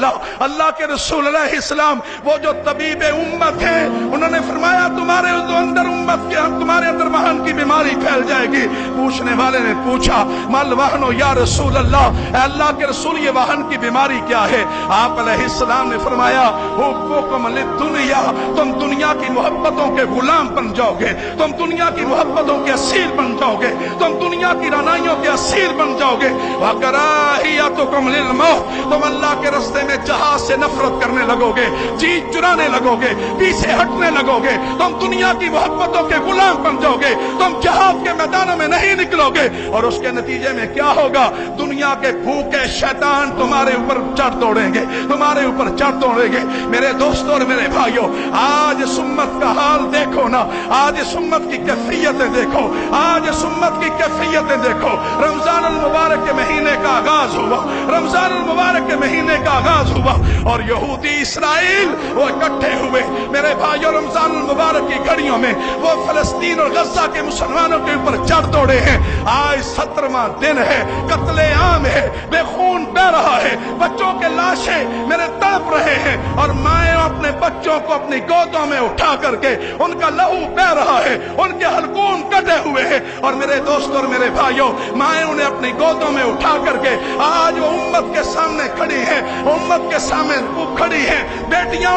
अल्लाह। अल्लाह के रसूल अलैहिस्सलाम वो जो तबीब उम्मत है, उन्होंने फरमाया तुम्हारे अंदर उम्मत के तुम्हारे अंदर वहन की बीमारी फैल जाएगी। पूछने वाले ने पूछा मल वहनो या रसूल अल्लाह, अल्लाह के रसूल ये वहन की बीमारी क्या है? आप अलैहिस्सलाम ने फरमाया हुब्बुकुम लिद्दुनिया, तुम दुनिया की मोहब्बतों के गुलाम बन जाओगे, तुम दुनिया की मोहब्बतों के असीर बन जाओगे, तुम दुनिया की रानाइयों के असीर बन जाओगे। व कराहियतुकुम लिल मौत, तुम अल्लाह के रास्ते में जहाज से नफरत करने लगोगे, जी चुराने लगोगे, पीछे हटने लगोगे, तुम दुनिया की मोहब्बतों के गुलाम बन जाओगे, तुम जहाज के मैदानों में नहीं निकलोगे। और उसके नतीजे में क्या होगा? दुनिया के भूखे शैतान तुम्हारे ऊपर चढ़ दौड़ेंगे, तुम्हारे ऊपर चढ़ दौड़ेंगे। मेरे दोस्तों और मेरे भाइयों, आज इस उम्मत का हाल देखो ना, आज इस उम्मत की कैफियतें देखो, आज इस उम्मत की कैफियतें देखो। रमजान अल मुबारक के महीने का आगाज हुआ, रमजान अल मुबारक के महीने का आगाज हुआ और यहूदी इसराइल वो इकट्ठे हुए। मेरे भाइयों, रमजान अल मुबारक की घड़ियों में वो फलस्तीन और गजा के मुसलमानों के ऊपर चढ़ दौड़े हैं। आज 17वां दिन है, कत्ले आम है, बेखून बह रहा है, बच्चों के लाशें मेरे तड़प रहे हैं और माएं अपने बच्चों को अपनी गोदों में उठा करके उनका लहू बह रहा है, उनके हलकून कटे हुए हैं। और मेरे दोस्तों और मेरे भाइयों, माएं उन्हें अपनी गोदों में उठा करके आज वो उम्मत के सामने खड़ी हैं, उम्मत के सामने वो खड़ी हैं। बेटियां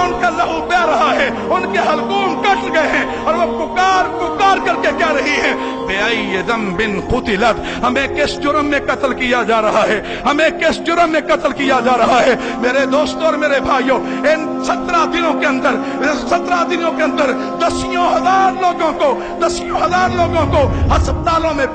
उनका लहू बह रहा है, उनके हलकून कट गए हैं और वो पुकार पुकार करके कह रही है बेअय्यि ज़ंबिन क़ुतिलत, हमें किस जुर्म में कत्ल किया जा रहा है, हमें किस जुर्म में कत्ल किया जा रहा है। मेरे दोस्तों और मेरे भाइयों, इन 17 दिनों के अंदर दसियों हजार लोगों को अस्पतालों में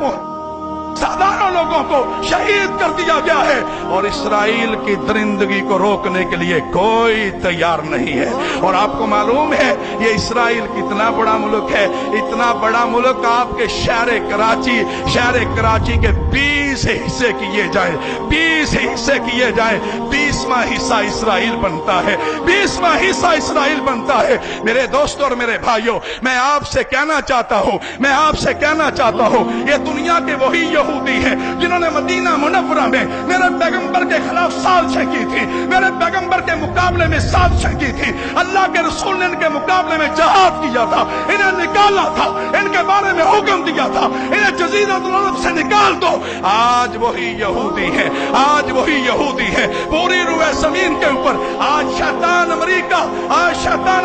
साधारण लोगों को शहीद कर दिया गया है और इसराइल की दरिंदगी को रोकने के लिए कोई तैयार नहीं है। और आपको मालूम है ये इसराइल कितना बड़ा मुल्क है, इतना बड़ा मुल्क आपके शहर कराची के 20 हिस्से किए जाए, 20 हिस्से किए जाए, 20वां हिस्सा इसराइल बनता है, 20वां हिस्सा इसराइल बनता है। मेरे दोस्तों और मेरे भाइयों, मैं आपसे कहना चाहता हूं, ये दुनिया के वही यहूदी है जिन्होंने मदीना मुनव्वरा में मेरे पैगंबर के खिलाफ साजिश की थी, मेरे पैगंबर के मुकाबले में साजिश की थी। अल्लाह के रसूल ने इनके मुकाबले में जहाद किया था, इन्हें निकाला था, इनके बारे में हुक्म दिया था, इन्हें जजीरतुल अरब से निकाल दो। आज वही यहूदी है, आज वही यहूदी है पूरी रुए जमीन के ऊपर। आज शैतान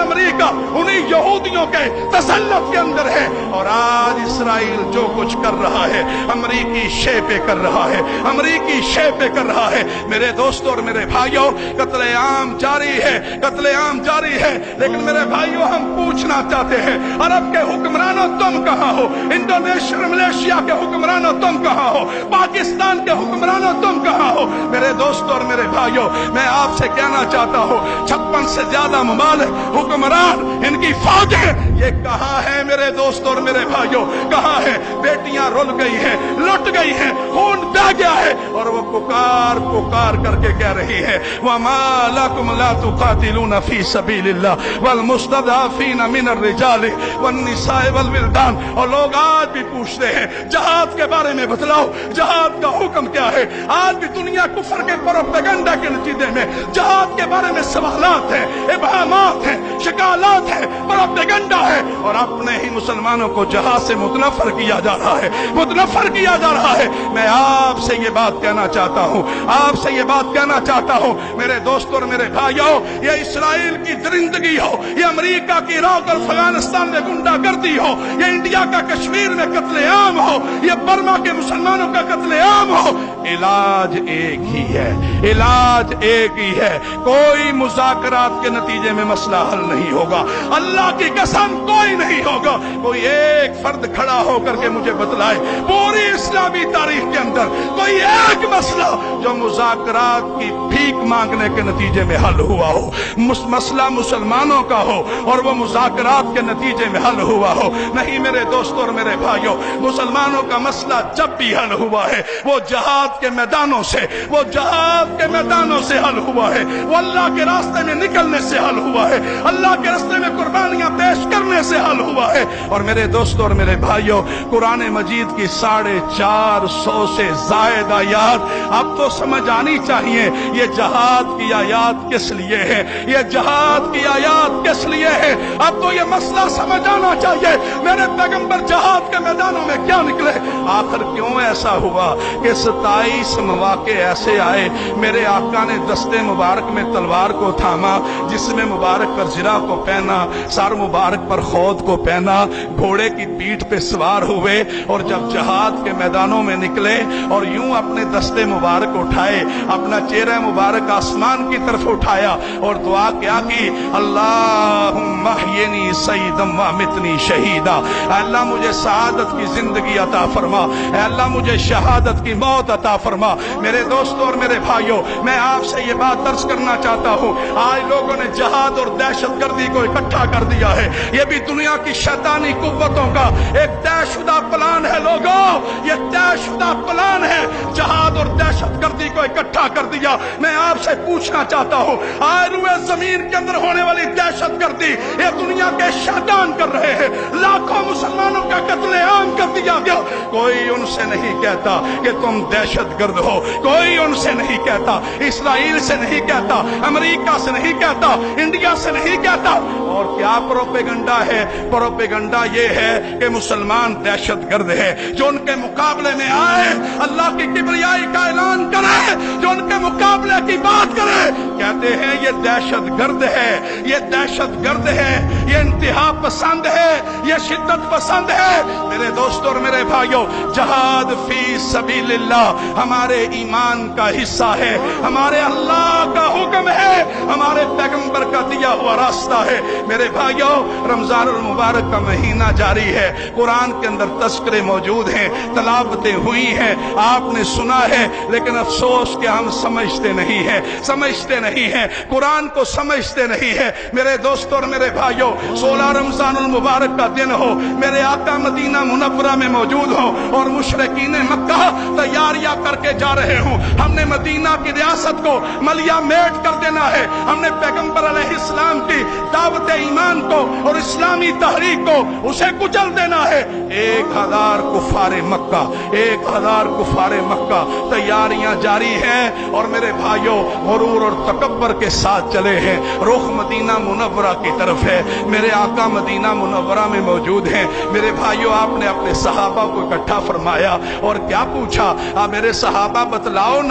अमेरिका उन्हीं यहूदियों के तसल्लुत के अंदर है और आज इसराइल जो कुछ कर रहा है अमरीकी शे पे कर रहा है, अमरीकी शे पे कर रहा है। मेरे दोस्तों और मेरे भाइयों, कत्लेआम जारी है, कत्लेआम जारी है। लेकिन मेरे भाइयों, हम पूछना चाहते हैं, अरब के हुक्मरानों तुम कहां हो? इंडोनेशिया मलेशिया के हुक्मरानों तुम कहां हो? पाकिस्तान के हुक्मरानों तुम कहां हो? मेरे दोस्तों और मेरे भाइयों, मैं आपसे कहना चाहता हूं, 56 से ज्यादा मुमालिक हुक्मरान, इनकी फौजें ये कहां है? मेरे दोस्तों और मेरे भाइयों, कहां है? बेटियां रुल गई हैं, लुट गई हैं, खून बह गया है और वो पुकार पुकार करके कह रही है वमा लकुम ला तुकातिलूना फी सबीलिल्लाह वल मुस्तदअफीन मिनर रिजाल वन निसाए वल विल्दान। और लोग आज भी पूछते हैं जहाद के बारे में बतलाओ, जहाद का हुक्म क्या है? आज भी दुनिया कुफर के प्रोपेगेंडा के नतीजे में जहाद के बारे में सवालात हैं, इबहामात हैं, शिकालात हैं, प्रोपेगेंडा है और अपने ही मुसलमानों को जहाद से मुतनफर किया जा रहा है, मुतनफर किया जा रहा है। मैं आपसे ये बात कहना चाहता हूं, आपसे ये बात कहना चाहता हूं, मेरे दोस्तों और मेरे भाइयों, ये इसराइल की दरिंदगी हो, ये अमेरिका की इराक और अफगानिस्तान में गुंडागर्दी हो, ये इंडिया का कश्मीर में कत्लेआम हो, ये बर्मा के मुसलमानों का कत्लेआम हो, इलाज एक ही है, इलाज एक ही है। कोई मुज़ाकरात के नतीजे में मसला हल नहीं होगा, अल्लाह की कसम कोई नहीं होगा। कोई एक फर्द खड़ा होकर के मुझे बतलाए पूरी इस्लामी तारीख के अंदर कोई एक मसला जो मुज़ाकरात की भीख मांगने के नतीजे में हल हुआ हो, मसला मुसलमानों का हो और वो मुज़ाकरात के नतीजे में हल हुआ हो। नहीं मेरे दोस्तों और मेरे भाइयों, मुसलमानों का मसला जब भी हल हुआ है वो जहाद के मैदानों से, वो जहाद के मैदान मैदानों से हल हुआ है, वो अल्लाह के रास्ते में निकलने से हल हुआ है, अल्लाह के रास्ते में कुर्बानियां पेश करने से हल हुआ है। और मेरे दोस्तों और मेरे भाइयों, कुरान मजीद की 450 से जायद आयात अब तो समझ आनी चाहिए ये जहाद की आयात किस लिए है, ये जहाद की आयात किस लिए है। अब तो ये मसला समझ आना चाहिए, मेरे पैगंबर जहाद के मैदानों में क्या निकले। आखिर क्यों ऐसा हुआ कि 27 मौके ऐसे आए, मेरे आका ने दस्ते मुबारक में तलवार को थामा, जिसमें मुबारक पर जिरा को पहना, सर मुबारक पर खौद को पहना, घोड़े की पीठ पे सवार हुए और जब जहाद के मैदानों में निकले और यूं अपने दस्ते मुबारक उठाए, अपना चेहरा मुबारक आसमान की तरफ उठाया और दुआ क्या की, अल्लाहुम्मा अहयिनी सय्यिदम व अमितनी शहीदा। अल्लाह मुझे शहादत की जिंदगी अता फरमा, अल्लाह मुझे शहादत की मौत अता फरमा। मेरे दोस्तों और मेरे भाइयों, मैं आपसे ये बात अर्ज करना चाहता हूँ, आज लोगों ने जहाद और दहशतगर्दी को इकट्ठा कर दिया है। ये भी दुनिया की शैतानी कुव्वतों का एक तयशुदा प्लान है। लोगों, ये तयशुदा प्लान है, जहाद और दहशतगर्दी को इकट्ठा कर दिया। मैं आपसे पूछना चाहता हूँ, आज रुए जमीन के अंदर होने वाली दहशतगर्दी ये दुनिया के शैतान कर रहे हैं। लाखों मुसलमानों का कत्लेआम कर दिया गया। कोई उनसे नहीं कहता कि तुम दहशतगर्द हो, कोई उनसे नहीं कहता, इसराइल से नहीं कहता, अमेरिका से नहीं कहता, इंडिया से नहीं कहता। और क्या प्रोपेगंडा है? प्रोपेगंडा ये है कि मुसलमान दहशतगर्द है। जो उनके मुकाबले में आए, अल्लाह की किबरियाई का ऐलान करे, जो उनके मुकाबले की बात करे, कहते हैं ये दहशतगर्द है, ये दहशतगर्द है, ये इंतहा पसंद है, ये शिद्दत पसंद है। मेरे दोस्तों और मेरे भाइयों, जहाद फी सबीलिल्लाह हमारे ईमान का हिस्सा है, हमारे अल्लाह का हुक्म है, हमारे पैगंबर का दिया हुआ रास्ता है। मेरे भाइयों, रमजान मुबारक का महीना जारी है, कुरान के अंदर तस्करे मौजूद हैं, तलावतें हुई हैं, आपने सुना है, लेकिन अफसोस कि हम समझते नहीं है, समझते नहीं है, कुरान को समझते नहीं है। मेरे दोस्तों और मेरे भाइयों, 16 रमजान मुबारक का दिन हो, मेरे आका मदीना मुनव्वरा में मौजूद हो और मुशरिकीन मक्का तैयारियां करके जा रहे हो। हमने मदीना की रियासत को मलिया मेट कर देना है, हमने पैगंबर अलैहिस्सलाम की दावत ईमान को और इस्लामी तहरीक को उसे कुचल देना है। 1000 कुफारे मक्का, 1000 कुफारे मक्का तैयारियां जारी हैं और मेरे भाइयों गुरूर और तकब्बर के साथ चले हैं। रुख मदीना मुनव्वरा की तरफ है, मेरे आका मदीना मुनव्वरा में मौजूद हैं। मेरे भाइयों, आपने अपने सहाबा को इकट्ठा फरमाया और क्या पूछा, मेरे सहाबा बतलाओ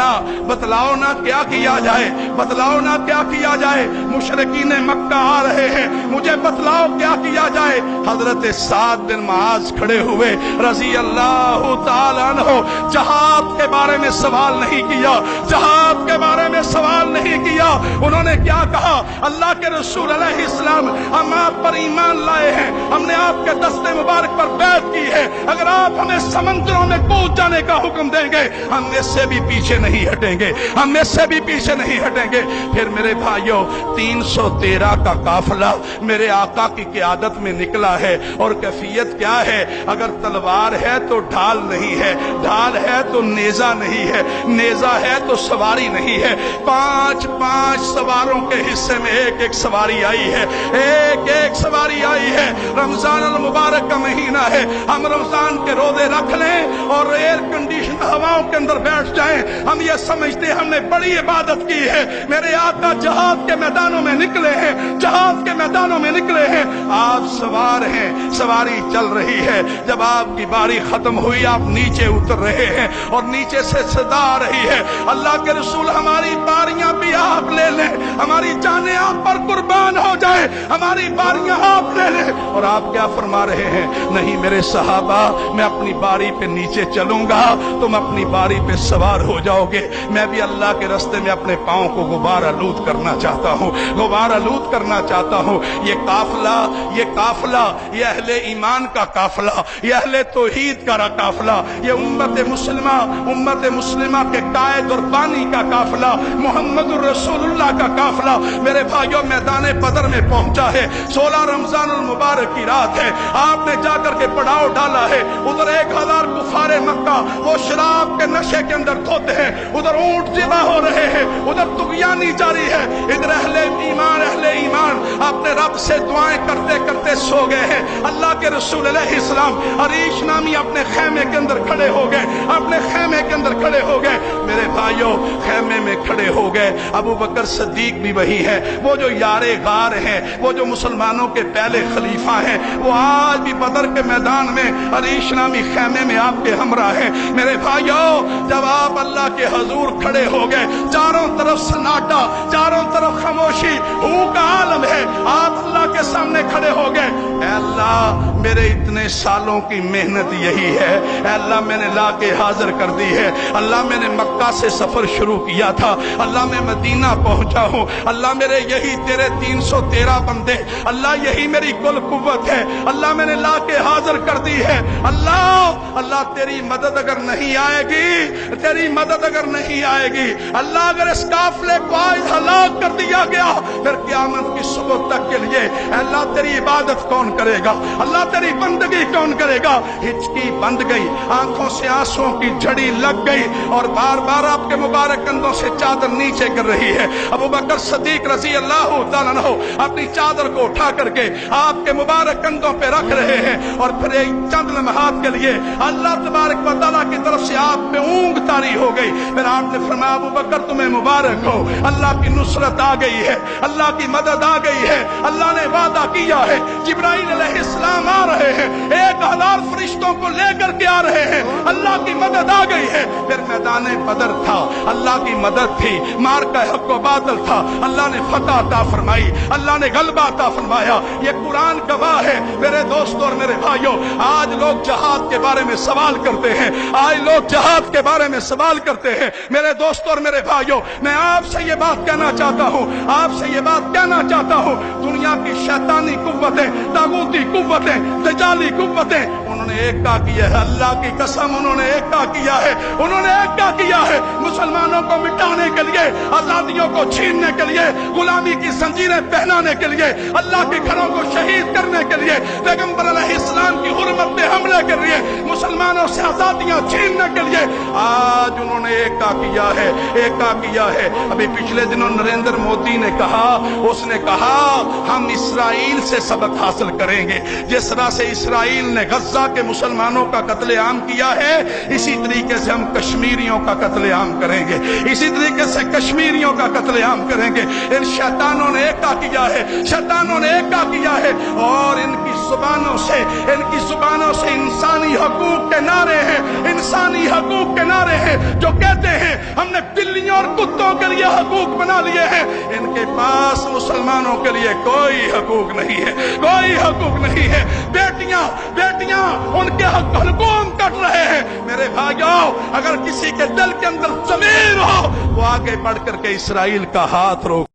ना क्या किया जाए, बतलाओ ना क्या किया जाए, मुशरिकीन मक्का आ रहे हैं, मुझे बतलाओ क्या किया जाए। हजरत साद बिन मुआज खड़े हुए रजी अल्लाह ताला अन्हु, जहाद के बारे में सवाल नहीं किया, जहाद के बारे में सवाल नहीं किया। उन्होंने क्या कहा, अल्लाह के रसूल अलैहिस्सलाम, हम आप पर ईमान लाए हैं, हमने आपके दस्ते मुबारक पर बैत की है, अगर आप हमें समंदरों में कूद जाने का हुक्म देंगे, हम इससे भी पीछे नहीं हटेंगे, हम इससे भी पीछे नहीं हटेंगे। फिर मेरे भाइयों, 313 का काफिला मेरे आका की क़ियादत में निकला है और कैफियत क्या है, अगर तलवार है तो ढाल नहीं है, ढाल है तो नेजा नहीं है, नेजा है तो सवारी नहीं है। 5-5 सवारों के हिस्से में एक एक सवारी आई है, एक एक सवारी आई है। रमजान अल मुबारक का महीना है, हम रमजान के रोजे रख लें और एयर कंडीशन हवाओं के अंदर बैठ जाएं, हम ये समझते हमने बड़ी इबादत की है। मेरे आका जहाद के मैदानों में निकले हैं, जहाद के मैदानों में निकले हैं, आप सवार हैं, सवारी चल रही है। जब आपकी बारी खत्म हुई, आप नीचे उतर रहे हैं और नीचे से सदा आ रही है, अल्लाह के रसूल हमारी बारियां भी आप ले लें, हमारी जानें आप पर कुर्बान हो जाए, हमारी बारियां आप ले लें। और आप क्या फरमा रहे हैं, नहीं मेरे सहाबा, मैं अपनी बारी पे नीचे चलूंगा, तुम अपनी बारी पे सवार हो जाओगे। मैं भी अल्लाह के रास्ते में अपने पांव को गुबार आलूद करना चाहता हूँ, गुबार आलूद करना चाहता हूँ। ये काफिला, ये अहले ईमान का काफिला, ये अहले तौहीद का काफिला, ये उम्मत मुस्लिमा के कायद और बानी का काफिला, मोहम्मदुर रसूलुल्लाह का काफिला। मेरे भाइयों मैदान बदर में पहुंचा है। 16 रमजान मुबारक की रात है। आपने जाकर के पड़ाव डाला है। उधर 1000 कुफारे मक्का वो शराब के नशे के अंदर धोते हैं, उधर ऊंट ज़िबा हो रहे हैं, उधर तुगयानी जारी है। इधर अहले ईमान अपने रब से दुआएं करते करते सो गए हैं। अल्लाह के रसूल अलैहिस्सलाम अरीश नामी अपने खेमे के अंदर खड़े हो गए, अपने खेमे के अंदर खड़े हो गए। मेरे भाइयों खेमे में खड़े हो गए। अबू बकर सिद्दीक भी वही है, वो जो यारे गार हैं, वो जो मुसलमानों के पहले खलीफा हैं, वो आज भी बदर के मैदान में अरीश नामी खेमे में आपके हमरा हैं। मेरे भाइयों जब आप अल्लाह के हजूर खड़े हो गए, चारों तरफ सन्नाटा, चारों तरफ खामोशी, हू का आलम है, आप अल्लाह के सामने खड़े हो गए। अल्लाह मेरे इतने सालों की मेहनत यही है, अल्लाह मैंने ला के हाजिर कर दी है। अल्लाह मैंने मक्का से सफर शुरू किया था, अल्लाह मैं मदीना पहुंचा हूं। अल्लाह मेरे यही तेरे 313 बंदे, अल्लाह यही मेरी कुल कुव्वत है। अल्लाह मैंने ला के हाजिर कर दी है। अल्लाह तेरी मदद अगर नहीं आएगी, तेरी मदद अगर नहीं आएगी, अल्लाह अगर इस काफिले को आज हलाक कर दिया गया, फिर क़यामत की सुबह तक के लिए अल्लाह तेरी इबादत कौन करेगा? अल्लाह तेरी बंदगी कौन करेगा? हिचकी बंद गई, आंखों से आंसुओं की झड़ी लग गई और बार बार आपके मुबारक कंधों से चादर नीचे कर रही है। अबू बकर सिद्दीक रज़ी अल्लाह तआला अन्हु अपनी चादर को उठा करके आपके मुबारक कंधों पे रख रहे हैं और फिर एक चंद लम्हात के लिए अल्लाह तबारक व तआला की तरफ से आप पे ऊँग तारी हो गई। फिर आपने फरमाया अबू बकर तुम्हें मुबारक हो, अल्लाह की नुसरत आ गई है, अल्लाह की मदद आ गई है। अल्लाह ने वादा किया है, जिब्राइल अलैहिस्सलाम आ रहे हैं, 1000 फरिश्तों को लेकर के आ रहे हैं, अल्लाह की मदद आ गई है। फिर मैदान बदर था, अल्लाह की मदद थी, मार का हक व बादल था, अल्लाह ने फतह अता फरमाई, अल्लाह ने गलबा अता फरमाया। ये कुरान गवाह है। मेरे दोस्तों और मेरे भाइयों, आज लोग जहाद के बारे में सवाल करते हैं, आज लोग जहाद के बारे में सवाल करते हैं। मेरे दोस्तों और मेरे भाइयों, मैं आपसे ये बात कहना चाहता हूँ, आपसे ये बात कहना चाहता हूँ, दुनिया की शैतानी कुव्वतें, तागूती कुव्वतें, दजाली कुव्वतें, उन्होंने एकता किया है। अल्लाह की कसम उन्होंने एकता किया है, उन्होंने एकता किया है मुसलमानों को मिटाने के लिए, आजादियों को छीनने के लिए, गुलामी की जंजीरें पहनाने के लिए, अल्लाह के घरों को शहीद करने के लिए, पैगंबर अलैहिस्सलाम की हुर्मत पे हमले के लिए, मुसलमानों से आजादियां छीनने के लिए आज उन्होंने एकता किया है, एकता किया है। अभी पिछले दिनों नरेंद्र मोदी ने कहा, उसने कहा हम इसराइल से सबक हासिल करेंगे। जिस तरह से इसराइल ने गज्जा के मुसलमानों का कत्लेआम किया है, इसी तरीके से हम कश्मीरियों का कत्लेआम करेंगे, इसी तरीके से कश्मीरियों का कत्लेआम करेंगे। इन शैतानों ने एकता किया है, शैतानों ने एकता किया है और इनकी जुबानों से इंसानी हकूक के नारे हैं, इंसानी हकूक के नारे हैं, जो कहते हैं हमने बिल्लियों और कुत्तों के लिए हकूक बना लिए हैं। इनके पास मुसलमानों के लिए कोई हकूक नहीं है, कोई हकूक नहीं है। बेटियां उनके हकूक कट रहे हैं। मेरे भाइयों, अगर किसी के दिल के अंदर ज़मीर हो, वो आगे बढ़ करके इसराइल का हाथ रोक